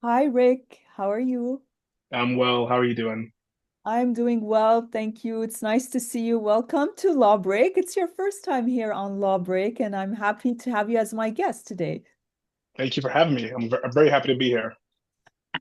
Hi, Rick. How are you? I'm well. How are you doing? I'm doing well, thank you. It's nice to see you. Welcome to Law Break. It's your first time here on Law Break, and I'm happy to have you as my guest today. Thank you for having me. I'm very happy to be here.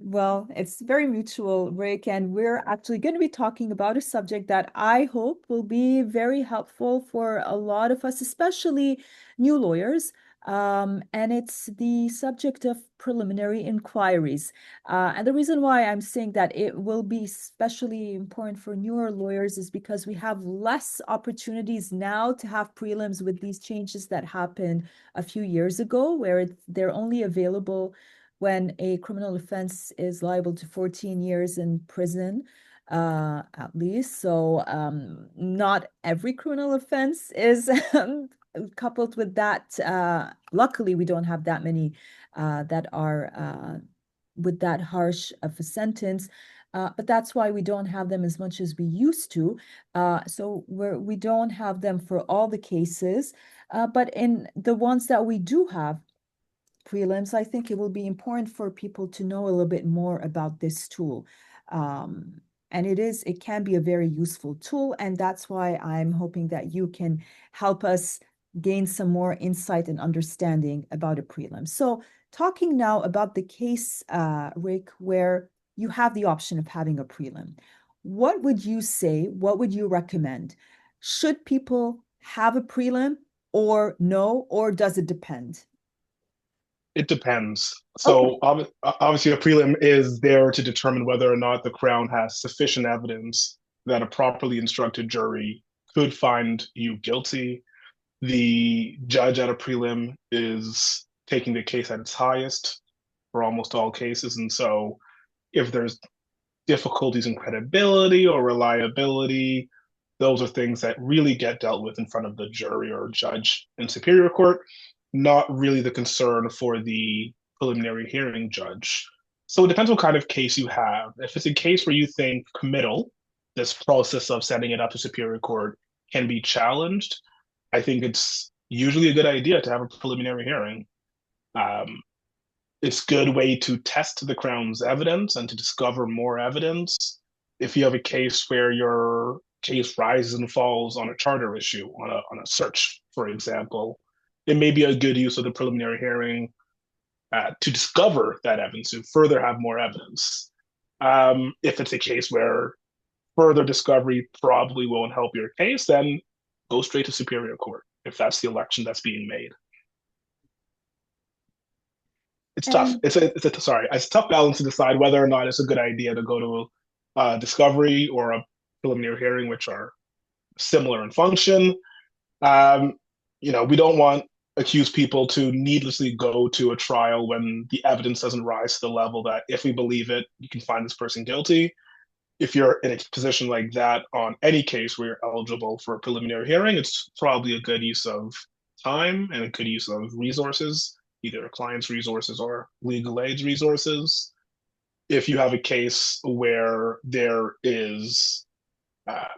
Well, it's very mutual, Rick, and we're actually going to be talking about a subject that I hope will be very helpful for a lot of us, especially new lawyers. And it's the subject of preliminary inquiries. And the reason why I'm saying that it will be especially important for newer lawyers is because we have less opportunities now to have prelims with these changes that happened a few years ago, where they're only available when a criminal offense is liable to 14 years in prison, at least. So, not every criminal offense is coupled with that. Luckily, we don't have that many that are with that harsh of a sentence. But that's why we don't have them as much as we used to. We don't have them for all the cases. But in the ones that we do have, prelims, I think it will be important for people to know a little bit more about this tool. Um, and it can be a very useful tool. And that's why I'm hoping that you can help us gain some more insight and understanding about a prelim. So, talking now about the case, Rick, where you have the option of having a prelim, what would you say? What would you recommend? Should people have a prelim or no, or does it depend? It depends. Okay. Obviously, a prelim is there to determine whether or not the Crown has sufficient evidence that a properly instructed jury could find you guilty. The judge at a prelim is taking the case at its highest for almost all cases. And so if there's difficulties in credibility or reliability, those are things that really get dealt with in front of the jury or judge in Superior Court, not really the concern for the preliminary hearing judge. So it depends what kind of case you have. If it's a case where you think committal, this process of sending it up to Superior Court, can be challenged, I think it's usually a good idea to have a preliminary hearing. Um, it's a good way to test the Crown's evidence and to discover more evidence. If you have a case where your case rises and falls on a charter issue, on a search, for example, it may be a good use of the preliminary hearing to discover that evidence, to further have more evidence. If it's a case where further discovery probably won't help your case, then go straight to Superior Court if that's the election that's being made. It's tough. And It's a tough balance to decide whether or not it's a good idea to go to a discovery or a preliminary hearing, which are similar in function. Um, we don't want accused people to needlessly go to a trial when the evidence doesn't rise to the level that if we believe it, you can find this person guilty. If you're in a position like that on any case where you're eligible for a preliminary hearing, it's probably a good use of time and a good use of resources, either a client's resources or legal aid's resources. If you have a case where there is uh,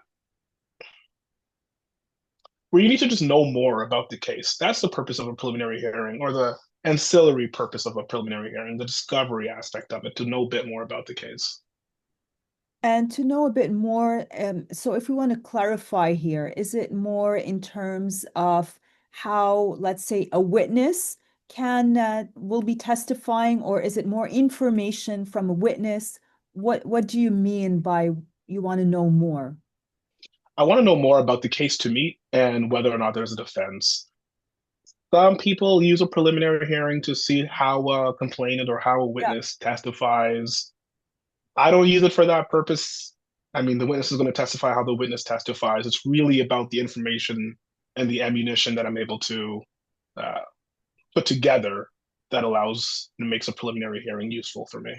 where you need to just know more about the case, that's the purpose of a preliminary hearing, or the ancillary purpose of a preliminary hearing, the discovery aspect of it, to know a bit more about the case. to know a bit more, so if we want to clarify here, is it more in terms of how, let's say, a witness can will be testifying, or is it more information from a witness? What do you mean by you want to know more? I want to know more about the case to meet and whether or not there's a defense. Some people use a preliminary hearing to see how a complainant or how a Yeah. witness testifies. I don't use it for that purpose. I mean, the witness is going to testify how the witness testifies. It's really about the information and the ammunition that I'm able to uh, put together that allows and makes a preliminary hearing useful for me.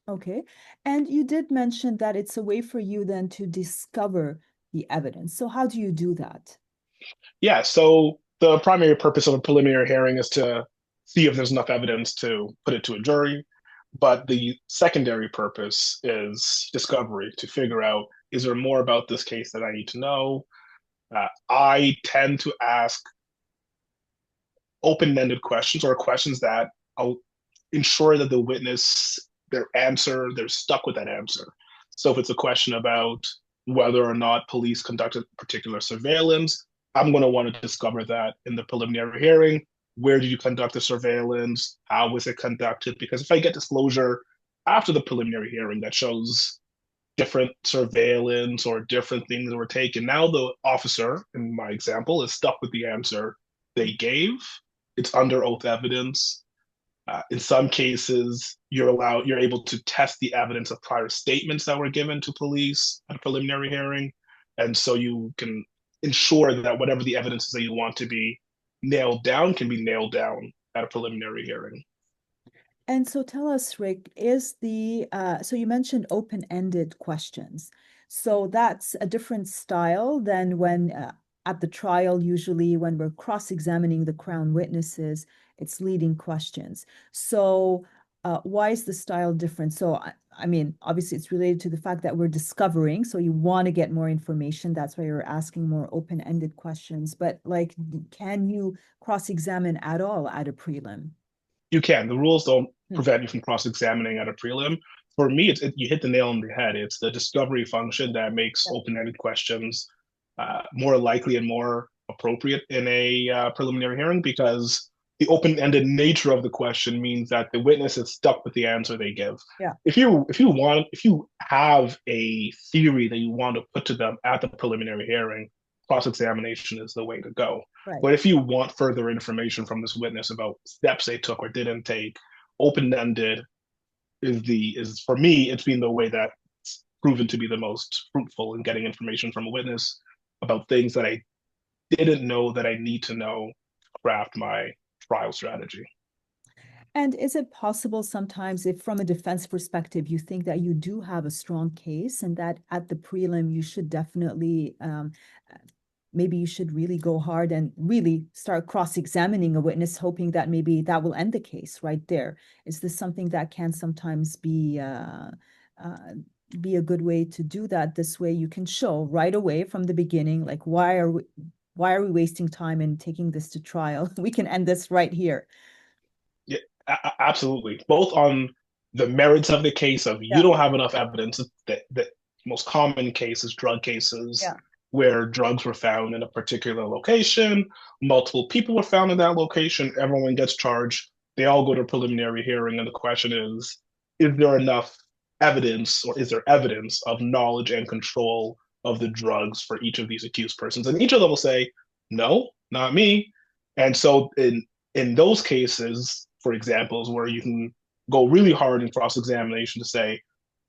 Okay. And you did mention that it's a way for you then to discover the evidence. So how do you do that? Yeah, so the primary purpose of a preliminary hearing is to see if there's enough evidence to put it to a jury. But the secondary purpose is discovery, to figure out, is there more about this case that I need to know? I tend to ask open ended questions, or questions that ensure that the witness, their answer, they're stuck with that answer. So if it's a question about whether or not police conducted particular surveillance, I'm going to want to discover that in the preliminary hearing. Where did you conduct the surveillance? How was it conducted? Because if I get disclosure after the preliminary hearing that shows different surveillance or different things were taken, now the officer, in my example, is stuck with the answer they gave. It's under oath evidence. In some cases, you're able to test the evidence of prior statements that were given to police at a preliminary hearing, and so you can ensure that whatever the evidence is that you want to be nailed down can be nailed down at a preliminary hearing. And so tell us, Rick, is so you mentioned open-ended questions. So that's a different style than when at the trial, usually when we're cross-examining the Crown witnesses, it's leading questions. So why is the style different? So, I mean, obviously it's related to the fact that we're discovering, so you want to get more information. That's why you're asking more open-ended questions. But like, can you cross-examine at all at a prelim? You can. The rules don't Hmm. prevent you from cross-examining at a prelim. For me, you hit the nail on the head. It's the discovery function that makes open-ended questions more likely and more appropriate in a preliminary hearing, because the open-ended nature of the question means that the witness is stuck with the answer they give. Yeah. If you have a theory that you want to put to them at the preliminary hearing, cross-examination is the way to go. Right. But if you want further information from this witness about steps they took or didn't take, open-ended is for me, it's been the way that's proven to be the most fruitful in getting information from a witness about things that I didn't know that I need to know to craft my trial strategy. And is it possible sometimes, if from a defense perspective, you think that you do have a strong case and that at the prelim you should definitely, maybe you should really go hard and really start cross-examining a witness, hoping that maybe that will end the case right there? Is this something that can sometimes uh, be a good way to do that? This way you can show right away from the beginning, like, why are we wasting time and taking this to trial? We can end this right here. Yeah, absolutely. Both on the merits of the case of you Yeah, don't have enough evidence. The most common case is drug cases yeah, where drugs were found in a particular location, multiple people were found in that location, everyone gets charged, they all go to a preliminary hearing, and the question is there enough evidence or is there evidence of knowledge and control of the drugs for each of these accused persons? And each of them will say, no, not me. And so in those cases, for examples where you can go really hard in cross examination to say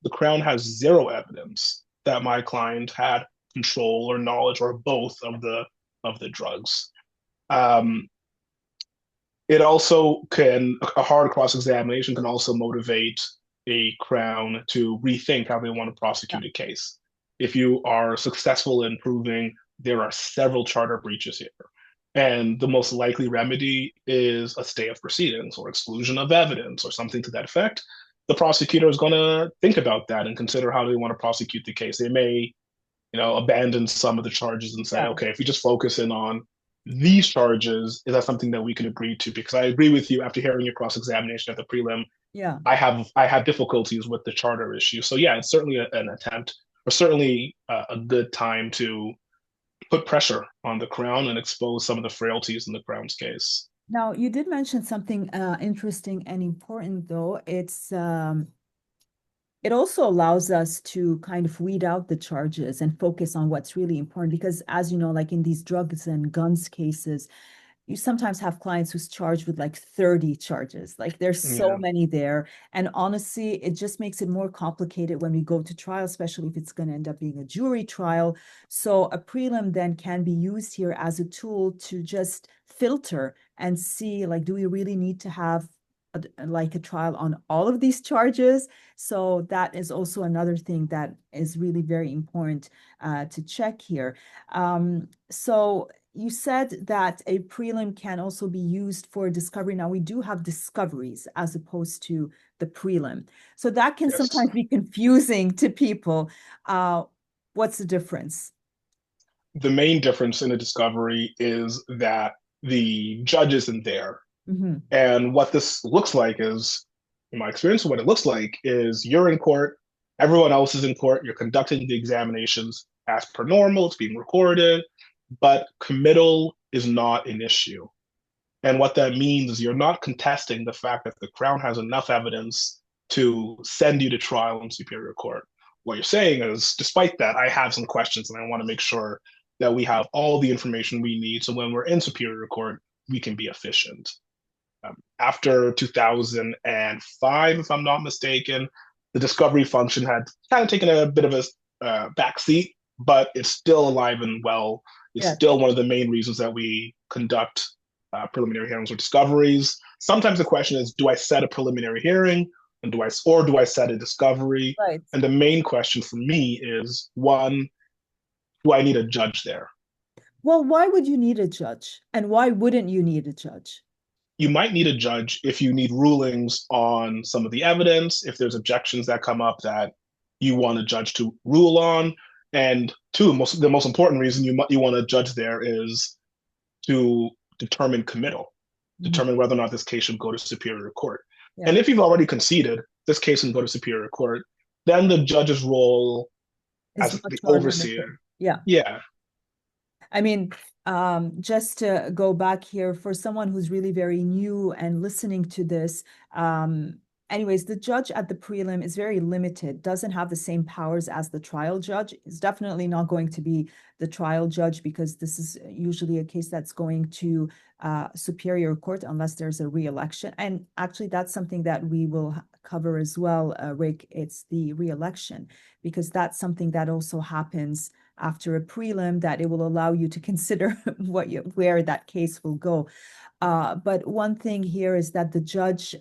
the Crown has zero evidence that my client had control or knowledge or both of the drugs. Um, it also can a hard cross examination can also motivate a Crown to rethink how they want to yeah. prosecute a case. If you are successful in proving there are several charter breaches here, and the most likely remedy is a stay of proceedings or exclusion of evidence or something to that effect, the prosecutor is going to think about that and consider how they want to prosecute the case. They may, abandon some of the charges and say, Yeah, okay, if we just focus in on these charges, is that something that we can agree to? Because I agree with you, after hearing your cross examination at the prelim, yeah. I have difficulties with the charter issue. So yeah, it's certainly an attempt, or certainly a good time to put pressure on the Crown and expose some of the frailties in the Crown's case. Now, you did mention something interesting and important, though. It also allows us to kind of weed out the charges and focus on what's really important. Because as you know, like in these drugs and guns cases, you sometimes have clients who's charged with like 30 charges. Like there's so Yeah. many there. And honestly, it just makes it more complicated when we go to trial, especially if it's going to end up being a jury trial. So a prelim then can be used here as a tool to just filter and see, like, do we really need to have like a trial on all of these charges? So that is also another thing that is really very important to check here. So you said that a prelim can also be used for discovery. Now, we do have discoveries as opposed to the prelim. So that can Yes. sometimes be confusing to people. Uh, what's the difference? The main difference in a discovery is that the judge isn't there. Hmm. And what this looks like is in my experience, what it looks like is you're in court, everyone else is in court, you're conducting the examinations as per normal, it's being recorded, but committal is not an issue. And what that means is you're not contesting the fact that the Crown has enough evidence to send you to trial in Superior Court. What you're saying is, despite that, I have some questions and I want to make sure that we have all the information we need so when we're in Superior Court, we can be efficient. After 2005, if I'm not mistaken, the discovery function had kind of taken a bit of a backseat, but it's still alive and well. It's Yeah. still one of the main reasons that we conduct preliminary hearings or discoveries. Sometimes the question is, do I set a preliminary hearing, and do I set a discovery? Right. And the main question for me is one, do I need a judge there? Well, why would you need a judge? And why wouldn't you need a judge? You might need a judge if you need rulings on some of the evidence, if there's objections that come up that you want a judge to rule on. And two, the most important reason you want a judge there is to determine committal, Mhm. determine whether or not this case should go to Superior Court. Yeah. And if you've already conceded this case can go to Superior Court, then the judge's role Is as much the more overseer, limited. Yeah. yeah, I mean, just to go back here, for someone who's really very new and listening to this, anyways, the judge at the prelim is very limited, doesn't have the same powers as the trial judge. Is definitely not going to be the trial judge because this is usually a case that's going to Superior Court unless there's a re-election. And actually, that's something that we will cover as well, Rick. It's the re-election because that's something that also happens after a prelim that it will allow you to consider where that case will go. But one thing here is that the judge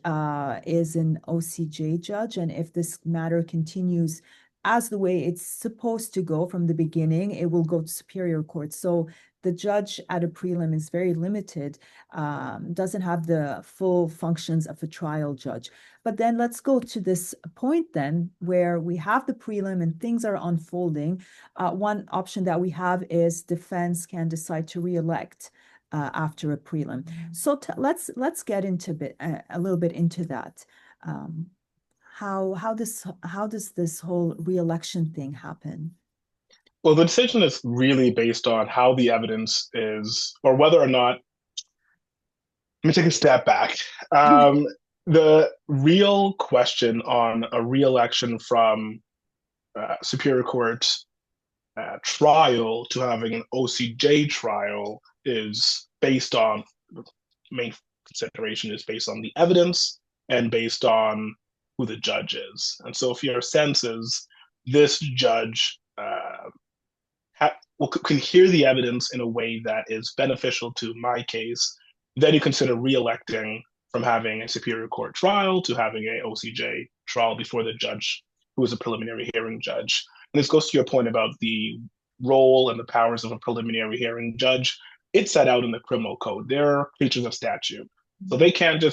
is an OCJ judge, and if this matter continues as the way it's supposed to go from the beginning, it will go to Superior Court. So the judge at a prelim is very limited, doesn't have the full functions of a trial judge. But then let's go to this point then where we have the prelim and things are unfolding. One option that we have is defense can decide to re-elect after a prelim. So let's get into a little bit into that. Um, how does this whole re-election thing happen? well, the decision is really based on how the evidence is, or whether or not. Let me take a step back. The real question on a re-election from Superior Court trial to having an OCJ trial is based on the main consideration is based on the evidence and based on who the judge is. And so, if your sense is this judge can hear the evidence in a way that is beneficial to my case, then you consider re-electing from having a Superior Court trial to having a OCJ trial before the judge who is a preliminary hearing judge. And this goes to your point about the role and the powers of a preliminary hearing judge. It's set out in the criminal code. They're creatures of statute. So they can't they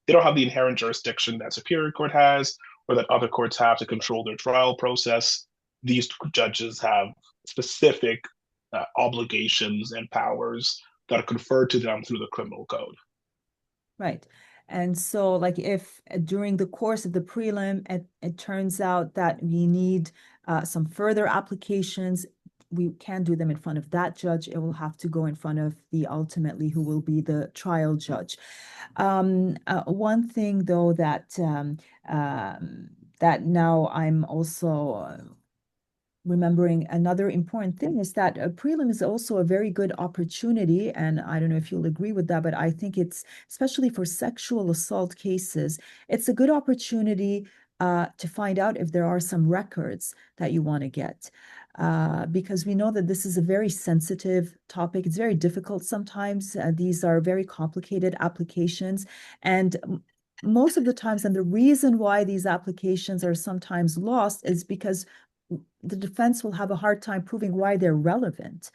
don't have the inherent jurisdiction that Superior Court has or that other courts have to control their trial process. These judges have specific obligations and powers that are conferred to them through the criminal code. Right. And so, like, if during the course of the prelim, it turns out that we need some further applications, we can't do them in front of that judge. It will have to go in front of the ultimately who will be the trial judge. One thing, though, that now I'm also remembering another important thing is that a prelim is also a very good opportunity, and I don't know if you'll agree with that, but I think it's especially for sexual assault cases, it's a good opportunity to find out if there are some records that you want to get. Because we know that this is a very sensitive topic. It's very difficult sometimes. These are very complicated applications. And most of the times, and the reason why these applications are sometimes lost is because the defense will have a hard time proving why they're relevant.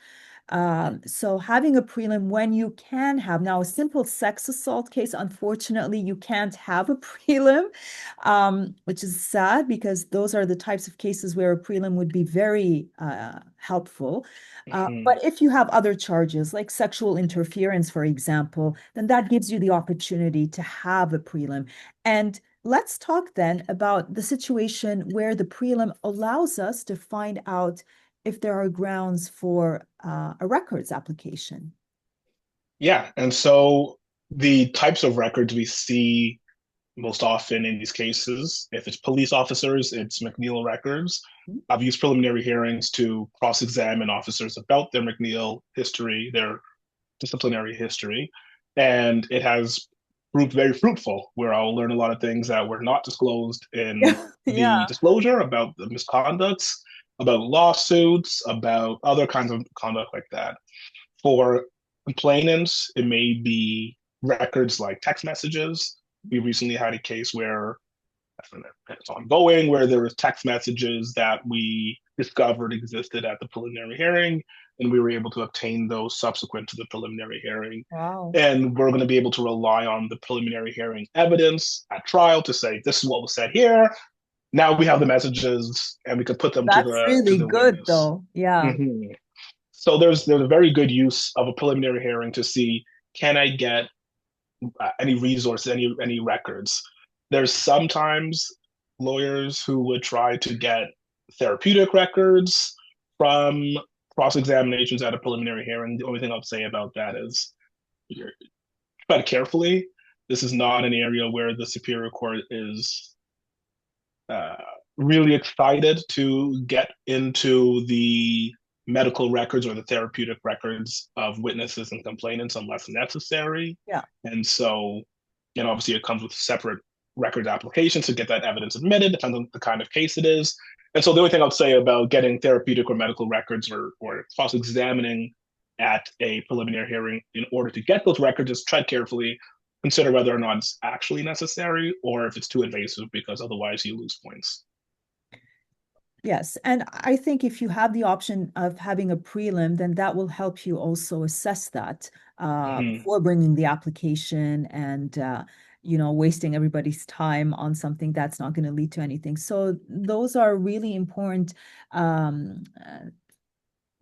So having a prelim when you can have now a simple sex assault case, unfortunately, you can't have a prelim, which is sad because those are the types of cases where a prelim would be very helpful. Mhm. But if you have other charges like sexual interference, for example, then that gives you the opportunity to have a prelim. And let's talk then about the situation where the prelim allows us to find out if there are grounds for a records application. Yeah, and so the types of records we see most often in these cases, if it's police officers, it's McNeil records. I've used preliminary hearings to cross-examine officers about their McNeil history, their disciplinary history, and it has proved very fruitful, where I'll learn a lot of things that were not disclosed in the Yeah. disclosure about the misconducts, about lawsuits, about other kinds of conduct like that. For complainants, it may be records like text messages. We recently had a case where it's ongoing, where there was text messages that we discovered existed at the preliminary hearing, and we were able to obtain those subsequent to the preliminary hearing. Wow. And we're going to be able to rely on the preliminary hearing evidence at trial to say this is what was said here. Now we have the messages, and we could put them to That's really the good, witness. though. Yeah. Mm-hmm. So there's a very good use of a preliminary hearing to see, can I get any resources, any records. There's sometimes lawyers who would try to get therapeutic records from cross examinations at a preliminary hearing. The only thing I'll say about that is tread carefully. This is not an area where the Superior Court is uh, really excited to get into the medical records or the therapeutic records of witnesses and complainants unless necessary. Yeah. And so, obviously it comes with separate records applications to get that evidence admitted, depends on the kind of case it is. And so the only thing I'll say about getting therapeutic or medical records or cross-examining at a preliminary hearing in order to get those records is tread carefully, consider whether or not it's actually necessary or if it's too invasive, because otherwise you lose points. Yes. And I think if you have the option of having a prelim, then that will help you also assess that Mm-hmm. before bringing the application and, wasting everybody's time on something that's not going to lead to anything. So those are really important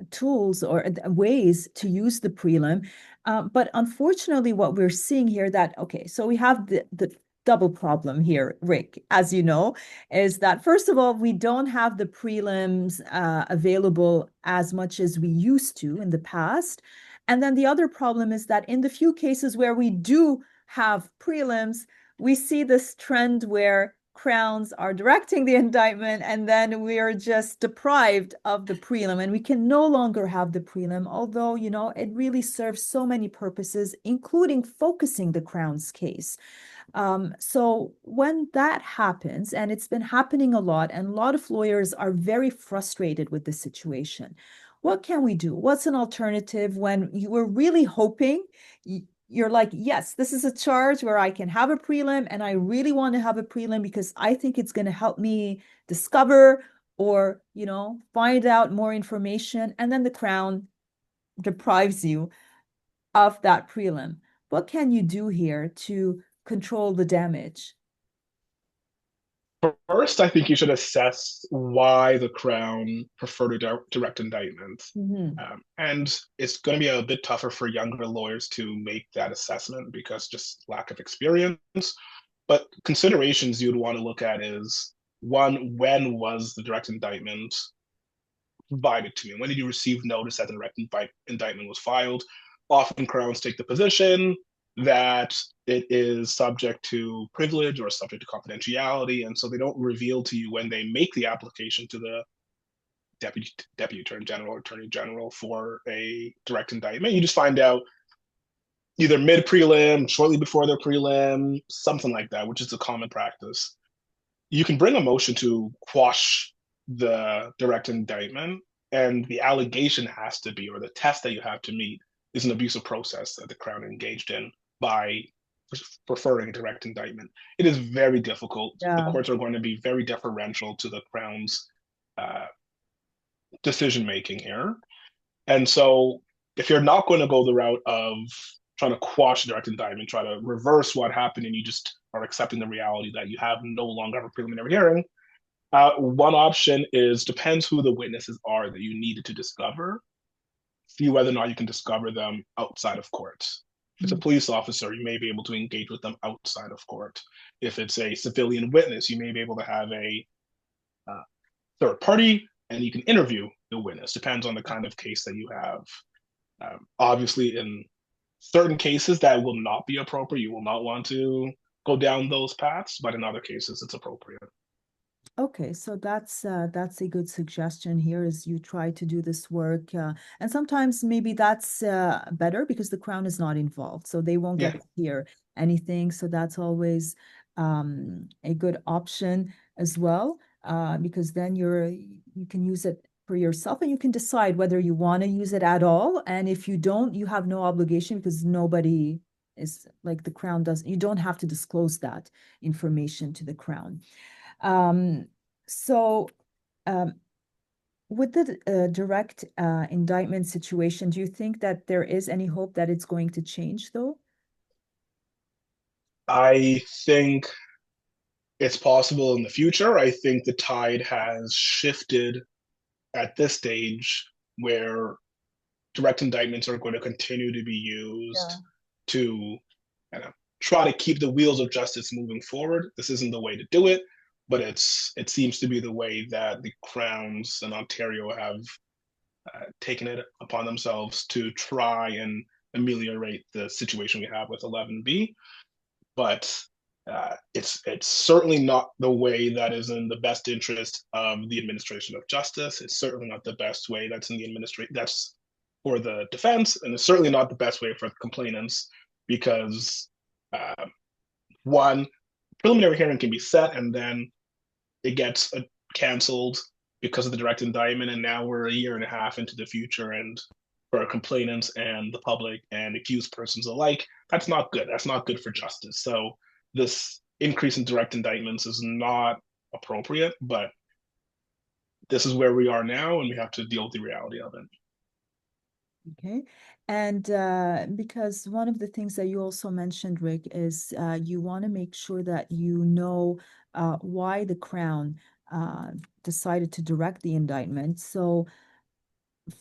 tools or ways to use the prelim. But unfortunately, what we're seeing here that, okay, so we have the double problem here, Rick, as you know, is that first of all, we don't have the prelims available as much as we used to in the past. And then the other problem is that in the few cases where we do have prelims, we see this trend where crowns are directing the indictment, and then we are just deprived of the prelim, and we can no longer have the prelim, although, it really serves so many purposes, including focusing the Crown's case. So when that happens, and it's been happening a lot, and a lot of lawyers are very frustrated with the situation. What can we do? What's an alternative when you were really hoping you're like, yes, this is a charge where I can have a prelim, and I really want to have a prelim because I think it's going to help me discover or, find out more information. And then the Crown deprives you of that prelim. What can you do here to control the damage? First, I think you should assess why the Crown preferred a direct indictment. Mhm. And it's going to be a bit tougher for younger lawyers to make that assessment because just lack of experience. But considerations you'd want to look at is one, when was the direct indictment provided to me? When did you receive notice that the direct indictment was filed? Often Crowns take the position that it is subject to privilege or subject to confidentiality, and so they don't reveal to you when they make the application to the deputy attorney general or attorney general for a direct indictment. You just find out either mid prelim, shortly before their prelim, something like that, which is a common practice. You can bring a motion to quash the direct indictment, and the allegation has to be, or the test that you have to meet, is an abusive process that the Crown engaged in by preferring a direct indictment. It is very difficult. The Yeah. courts are going to be very deferential to the Crown's uh, decision making here. And so if you're not going to go the route of trying to quash direct indictment, try to reverse what happened, and you just are accepting the reality that you have no longer have a preliminary hearing, one option is depends who the witnesses are that you needed to discover. See whether or not you can discover them outside of court. If it's a Mm. police officer, you may be able to engage with them outside of court. If it's a civilian witness, you may be able to have a uh, third party and you can interview the witness. Depends on the kind of case that you have. Obviously, in certain cases, that will not be appropriate. You will not want to go down those paths, but in other cases, it's appropriate. Okay, so that's a good suggestion here is you try to do this work, and sometimes maybe that's better because the Crown is not involved, so they won't get Yeah, to hear anything. So that's always a good option as well, because then you can use it for yourself and you can decide whether you want to use it at all. And if you don't, you have no obligation because nobody is like the Crown doesn't. You don't have to disclose that information to the Crown. Um, so, um, with the direct indictment situation, do you think that there is any hope that it's going to change, though? I think it's possible in the future. I think the tide has shifted at this stage where direct indictments are going to continue to be used Yeah. to kind of try to keep the wheels of justice moving forward. This isn't the way to do it, but it seems to be the way that the crowns in Ontario have taken it upon themselves to try and ameliorate the situation we have with 11B. But it's certainly not the way that is in the best interest of the administration of justice. It's certainly not the best way that's in the administration that's for the defense, and it's certainly not the best way for the complainants because uh, one preliminary hearing can be set and then it gets canceled because of the direct indictment, and now we're a year and a half into the future, and for complainants and the public and accused persons alike, that's not good. That's not good for justice. So this increase in direct indictments is not appropriate, but this is where we are now, and we have to deal with the reality of it. Okay. And because one of the things that you also mentioned, Rick, is you want to make sure that you know why the Crown uh, decided to direct the indictment. So,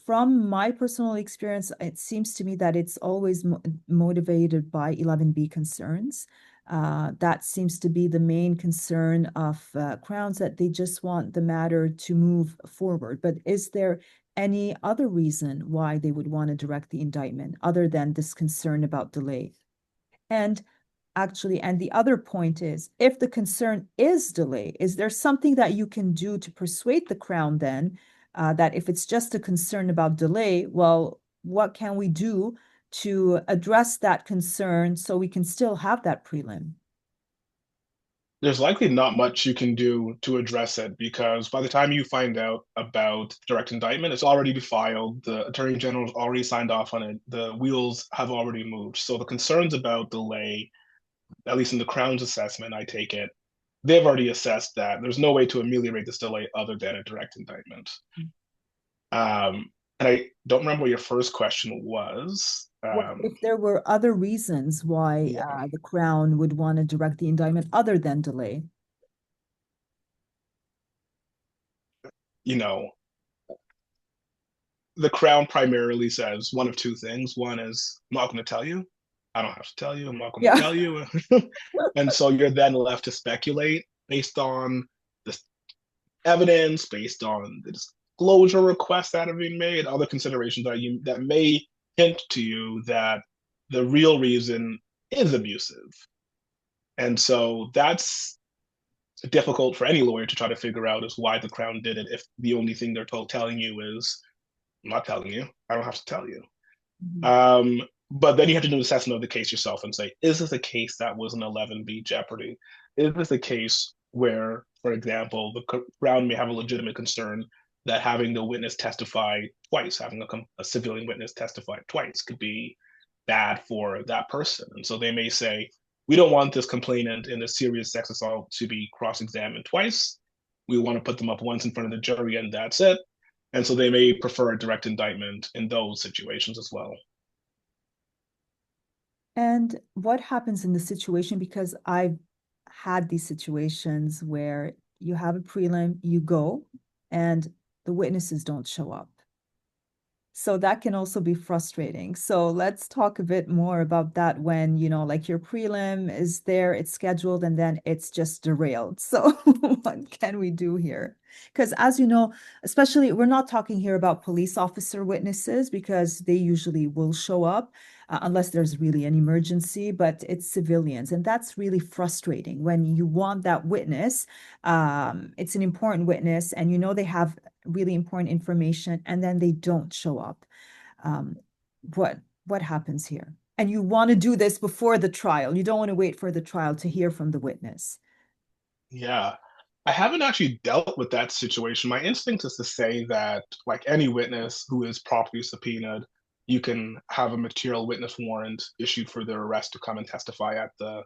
from my personal experience, it seems to me that it's always motivated by 11B concerns. That seems to be the main concern of Crowns, that they just want the matter to move forward. But is there any other reason why they would want to direct the indictment other than this concern about delay? And actually, and the other point is, if the concern is delay, is there something that you can do to persuade the Crown then that if it's just a concern about delay, well, what can we do to address that concern so we can still have that prelim? There's likely not much you can do to address it because by the time you find out about direct indictment, it's already been filed. The attorney general's already signed off on it. The wheels have already moved. So the concerns about delay, at least in the Crown's assessment, I take it, they've already assessed that there's no way to ameliorate this delay other than a direct indictment. And I don't remember what your first question was. Well, if there were other reasons why Yeah, the Crown would want to direct the indictment other than delay. you know, the Crown primarily says one of two things. One is, I'm not going to tell you. I don't have to tell you. I'm not going to Yeah. tell you. And so you're then left to speculate based on the evidence, based on the disclosure requests that have been made, other considerations that may hint to you that the real reason is abusive. And so that's difficult for any lawyer to try to figure out is why the Crown did it if the only thing they're telling you is, I'm not telling you. I don't have to tell you. Mhm. Um, but then you have to do an assessment of the case yourself and say, is this a case that was an 11B jeopardy? Is this a case where, for example, the Crown may have a legitimate concern that having the witness testify twice, having a civilian witness testify twice could be bad for that person. And so they may say, we don't want this complainant in a serious sex assault to be cross-examined twice. We want to put them up once in front of the jury and that's it. And so they may prefer a direct indictment in those situations as well. And what happens in the situation? Because I've had these situations where you have a prelim, you go, and the witnesses don't show up. So that can also be frustrating. So let's talk a bit more about that when, like your prelim is there, it's scheduled, and then it's just derailed. So what can we do here? Because as you know, especially we're not talking here about police officer witnesses because they usually will show up unless there's really an emergency, but it's civilians. And that's really frustrating when you want that witness. It's an important witness, and they have really important information, and then they don't show up. Um, what what happens here? And you want to do this before the trial. You don't want to wait for the trial to hear from the witness. Yeah. I haven't actually dealt with that situation. My instinct is to say that, like any witness who is properly subpoenaed, you can have a material witness warrant issued for their arrest to come and testify at the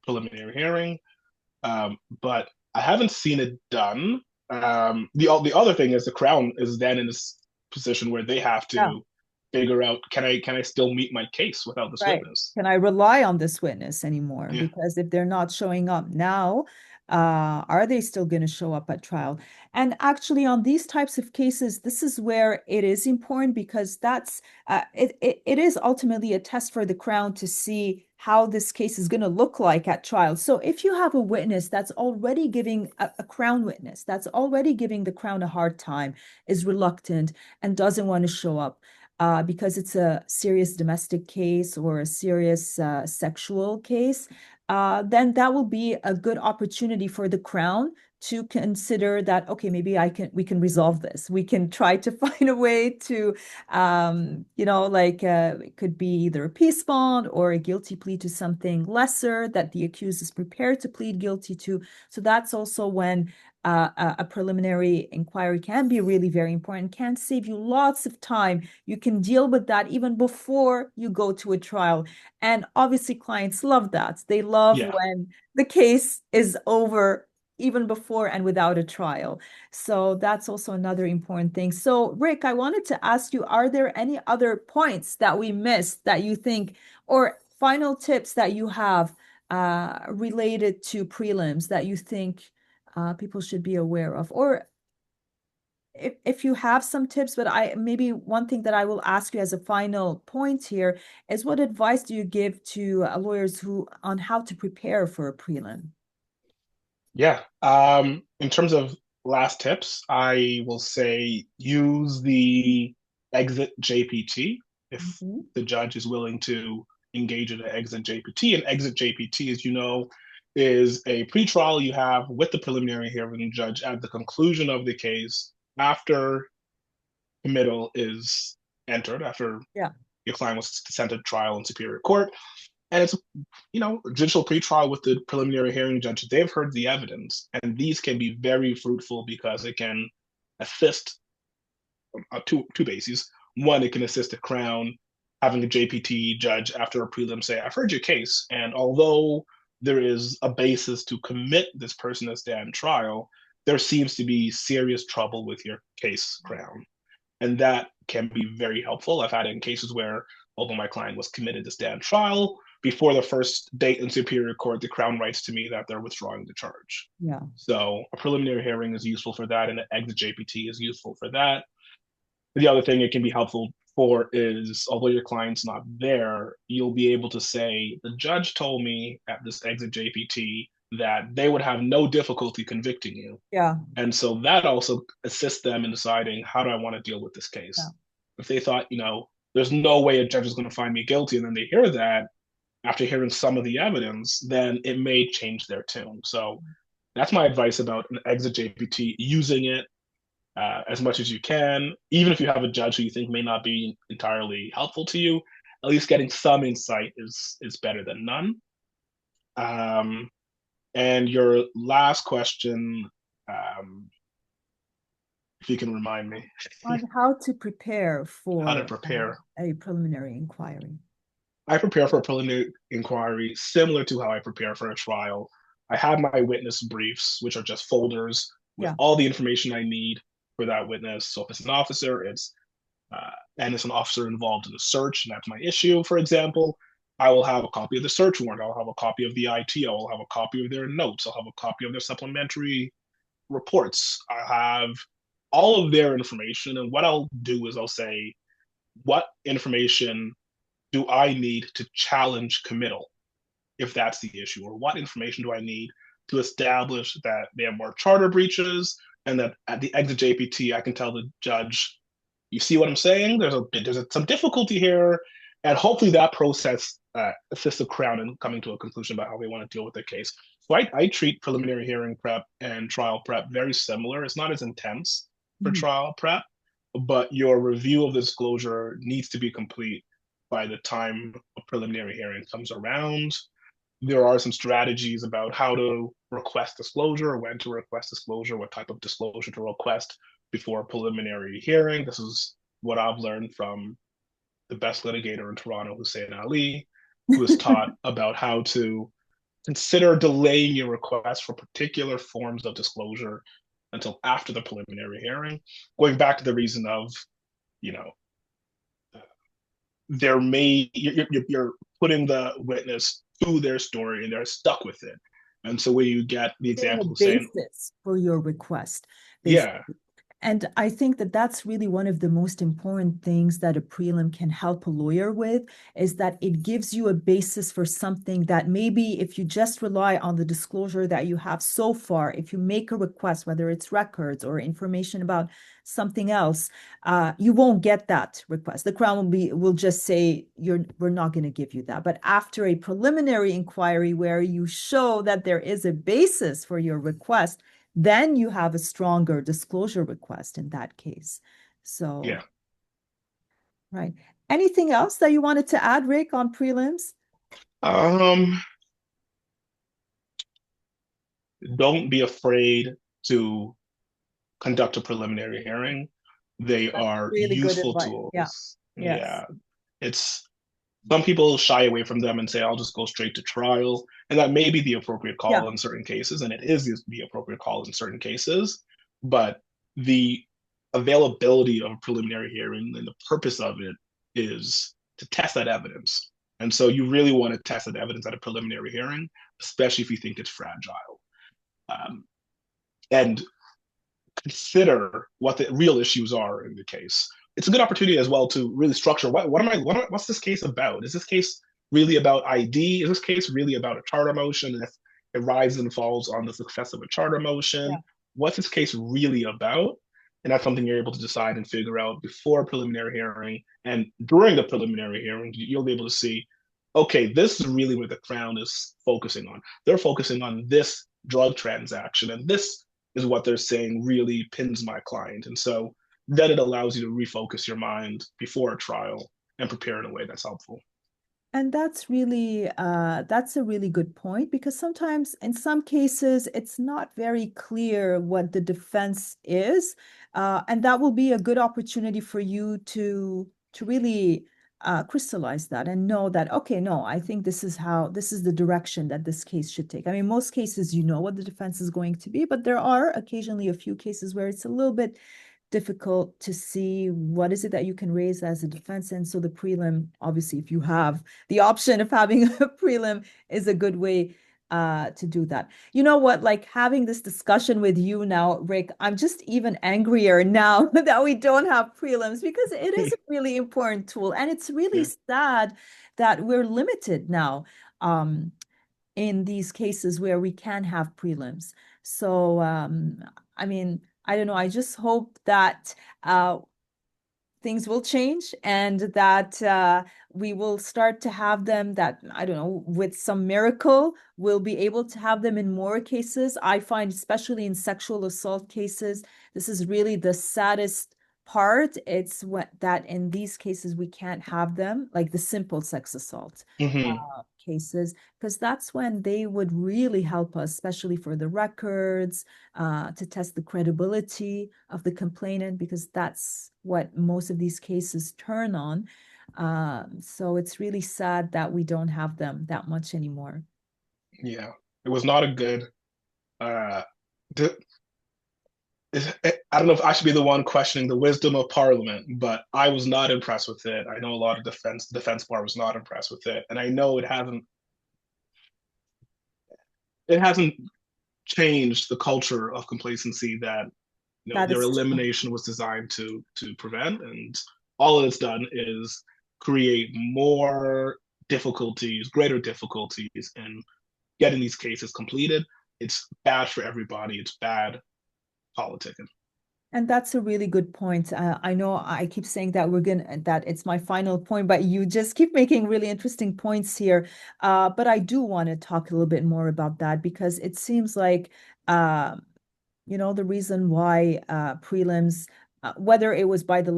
preliminary hearing. But I haven't seen it done. The other thing is the Crown is then in this position where they have Yeah. to figure out, can I still meet my case without this Right. witness? Can I rely on this witness anymore? Yeah, Because if they're not showing up now, are they still going to show up at trial? And actually, on these types of cases, this is where it is important because it is ultimately a test for the Crown to see how this case is going to look like at trial. So if you have a witness that's already giving a Crown witness that's already giving the Crown a hard time, is reluctant, and doesn't want to show up, because it's a serious domestic case or a serious sexual case, then that will be a good opportunity for the Crown to consider that, okay, maybe we can resolve this. We can try to find a way to, it could be either a peace bond or a guilty plea to something lesser that the accused is prepared to plead guilty to. So that's also when a preliminary inquiry can be really very important, can save you lots of time. You can deal with that even before you go to a trial. And obviously, clients love that. They love yeah, when the case is over even before and without a trial. So that's also another important thing. So, Rick, I wanted to ask you, are there any other points that we missed that you think, or final tips that you have related to prelims that you think people should be aware of? Or if you have some tips, but maybe one thing that I will ask you as a final point here is, what advice do you give to lawyers who on how to prepare for a prelim? yeah. In terms of last tips, I will say use the exit JPT if Mhm. the judge is willing to engage in an exit JPT. An exit JPT, as you know, is a pretrial you have with the preliminary hearing judge at the conclusion of the case after committal is entered, after Yeah, your client was sent to trial in superior court. And it's, judicial pretrial with the preliminary hearing judge. They've heard the evidence, and these can be very fruitful because it can assist two bases. One, it can assist the Crown having a JPT judge after a prelim say, "I've heard your case, and although there is a basis to commit this person to stand trial, there seems to be serious trouble with your case, Crown." And that can be very helpful. I've had it in cases where, although my client was committed to stand trial, before the first date in superior court, the Crown writes to me that they're withdrawing the charge. yeah, So a preliminary hearing is useful for that, and an exit JPT is useful for that. The other thing it can be helpful for is, although your client's not there, you'll be able to say, the judge told me at this exit JPT that they would have no difficulty convicting you. yeah, And so that also assists them in deciding, how do I want to deal with this yeah, case? If they thought, there's no way a judge is going to find me guilty, and then they hear that after hearing some of the evidence, then it may change their tune. So that's my advice about an exit JPT, using it as much as you can. Even if you have a judge who you think may not be entirely helpful to you, at least getting some insight is better than none. Um, and your last question, if you can remind me, on how to prepare how to for prepare. a preliminary inquiry. I prepare for a preliminary inquiry similar to how I prepare for a trial. I have my witness briefs, which are just folders with Yeah, all the information I need. for that witness. So if it's an officer, and it's an officer involved in the search, and that's my issue, for example, I will have a copy of the search warrant. I'll have a copy of the IT. I will have a copy of their notes. I'll have a copy of their supplementary reports. I have all of their information. And what I'll do is I'll say, what information do I need to challenge committal if that's the issue? Or what information do I need to establish that there are more charter breaches and that at the exit JPT, I can tell the judge, you see what I'm saying? Some difficulty here. And hopefully that process assists the Crown in coming to a conclusion about how they want to deal with the case. So I treat preliminary hearing prep and trial prep very similar. It's not as intense for Mhm. trial prep, but your review of the disclosure needs to be complete by the time a preliminary hearing comes around. There are some strategies about how to request disclosure, when to request disclosure, what type of disclosure to request before a preliminary hearing. This is what I've learned from the best litigator in Toronto, Hussein Ali, who was taught about how to consider delaying your request for particular forms of disclosure until after the preliminary hearing. Going back to the reason of, you know, you're putting the witness through their story and they're stuck with it. And so when you get the Getting a example of saying, basis for your request, yeah, basically. And I think that that's really one of the most important things that a prelim can help a lawyer with, is that it gives you a basis for something that maybe if you just rely on the disclosure that you have so far, if you make a request, whether it's records or information about something else, you won't get that request. The Crown will just say, we're not going to give you that. But after a preliminary inquiry where you show that there is a basis for your request, then you have a stronger disclosure request in that case. So, yeah, right. Anything else that you wanted to add, Rick, on prelims? um, don't be afraid to conduct a preliminary hearing. They That's are really good useful advice. Yeah. tools. Yes. Yeah, it's some people shy away from them and say, I'll just go straight to trial. And that may be the appropriate Yeah. call in certain cases, and it is the appropriate call in certain cases. But the availability of a preliminary hearing and the purpose of it is to test that evidence. And so you really want to test that evidence at a preliminary hearing, especially if you think it's fragile. Um, and consider what the real issues are in the case. It's a good opportunity as well to really structure what's this case about? Is this case really about ID? Is this case really about a charter motion? And if it rises and falls on the success of a charter Yeah. motion, what's this case really about? And that's something you're able to decide and figure out before a preliminary hearing. And during the preliminary hearing, you'll be able to see, okay, this is really where the Crown is focusing on. They're focusing on this drug transaction, and this is what they're saying really pins my client. And so then it allows you to refocus your mind before a trial and prepare in a way that's helpful. And that's a really good point, because sometimes in some cases it's not very clear what the defense is, and that will be a good opportunity for you to really crystallize that and know that, okay, no, I think this is the direction that this case should take. I mean, most cases you know what the defense is going to be, but there are occasionally a few cases where it's a little bit difficult to see what is it that you can raise as a defense. And so the prelim, obviously, if you have the option of having a prelim, is a good way to do that. You know what? Like having this discussion with you now, Rick, I'm just even angrier now that we don't have prelims, because it is a really important tool. And it's really Yeah. sad that we're limited now in these cases where we can have prelims. So, I mean, I don't know. I just hope that things will change and that we will start to have them, that I don't know, with some miracle we'll be able to have them in more cases. I find especially in sexual assault cases, this is really the saddest part. It's what that in these cases we can't have them, like the simple sex assault Mm-hmm. cases, because that's when they would really help us, especially for the records, to test the credibility of the complainant, because that's what most of these cases turn on. So it's really sad that we don't have them that much anymore. Yeah. It was not a good uh I don't know if I should be the one questioning the wisdom of Parliament, but I was not impressed with it. I know a lot of defense bar was not impressed with it, and I know it hasn't changed the culture of complacency that That their is true. elimination was designed to prevent, and all it's done is create more difficulties, greater difficulties in getting these cases completed. It's bad for everybody. It's bad politicking. And that's a really good point. I know I keep saying that that it's my final point, but you just keep making really interesting points here. But I do want to talk a little bit more about that because it seems like uh, the reason why prelims, whether it was by the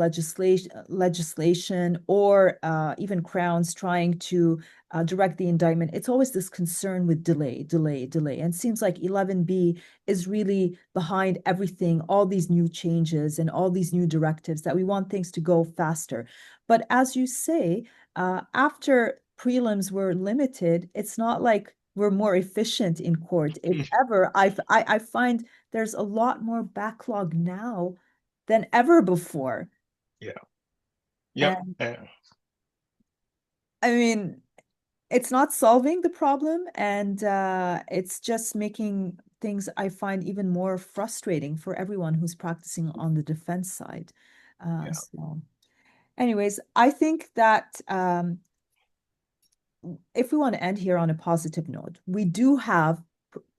legislation or even Crowns trying to direct the indictment, it's always this concern with delay, delay, delay. And it seems like 11B is really behind everything, all these new changes and all these new directives that we want things to go faster. But as you say, after prelims were limited, it's not like we're more efficient in court. If ever, I find there's a lot more backlog now than ever before. Yeah. Yep. And I mean, it's not solving the problem, and it's just making things I find even more frustrating for everyone who's practicing on the defense side. Yeah. So, anyways, I think that if we want to end here on a positive note, we do have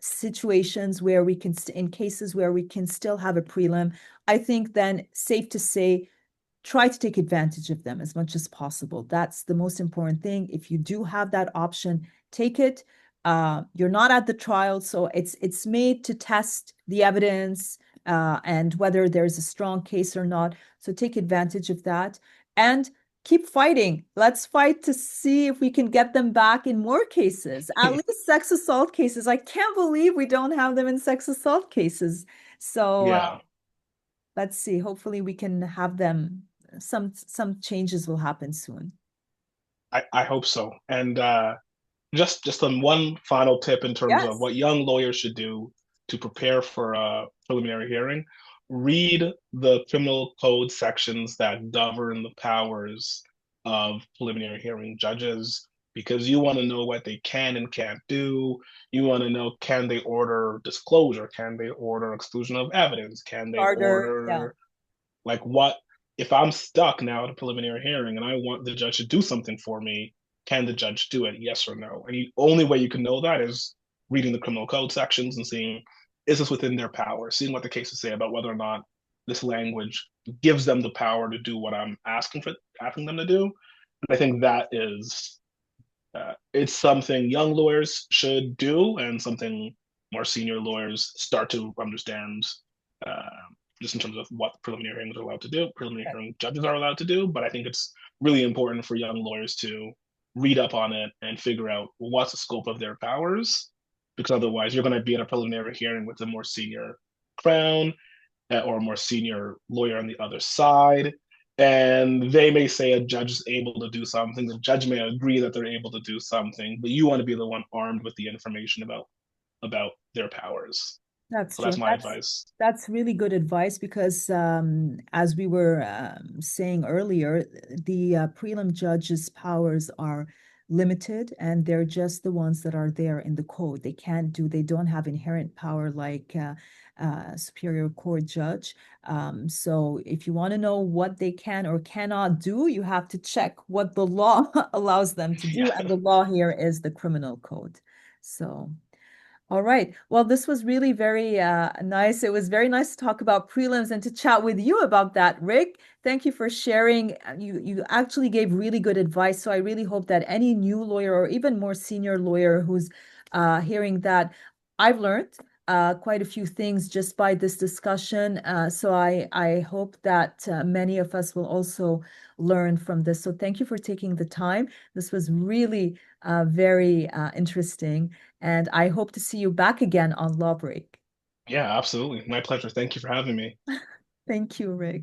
situations where we can, in cases where we can still have a prelim. I think then safe to say, try to take advantage of them as much as possible. That's the most important thing. If you do have that option, take it. You're not at the trial, so it's made to test the evidence and whether there's a strong case or not. So take advantage of that and keep fighting. Let's fight to see if we can get them back in more cases, at least sex assault cases. I can't believe we don't have them in sex assault cases. So Yeah. let's see. Hopefully, we can have them. Some changes will happen soon. I hope so. And just on one final tip in terms of Yes. what young lawyers should do to prepare for a preliminary hearing, read the criminal code sections that govern the powers of preliminary hearing judges because you want to know what they can and can't do. You want to know, can they order disclosure? Can they order exclusion of evidence? Can they Harder. Yeah. order like what if I'm stuck now at a preliminary hearing and I want the judge to do something for me? Can the judge do it? Yes or no? And the only way you can know that is reading the criminal code sections and seeing is this within their power, seeing what the cases say about whether or not this language gives them the power to do what I'm asking them to do. And I think that is it's something young lawyers should do and something more senior lawyers start to understand uh, just in terms of what preliminary hearings are allowed to do, preliminary hearing judges are allowed to do. But I think it's really important for young lawyers to read up on it and figure out what's the scope of their powers, because otherwise you're going to be at a preliminary hearing with a more senior crown or a more senior lawyer on the other side. And they may say a judge is able to do something. The judge may agree that they're able to do something, but you want to be the one armed with the information about their powers. That's So true. that's my advice. That's really good advice because, as we were saying earlier, the prelim judges' powers are limited, and they're just the ones that are there in the code. They don't have inherent power like superior court judge. So if you want to know what they can or cannot do, you have to check what the law allows them to do, and Yeah. the law here is the criminal code. So. All right. Well, this was really very nice. It was very nice to talk about prelims and to chat with you about that, Rick. Thank you for sharing. You actually gave really good advice. So I really hope that any new lawyer or even more senior lawyer who's hearing that, I've learned quite a few things just by this discussion. So I hope that many of us will also learn from this. So thank you for taking the time. This was really very interesting. And I hope to see you back again on Lawbreak. Yeah, absolutely. My pleasure. Thank you for having me. Thank you, Rick.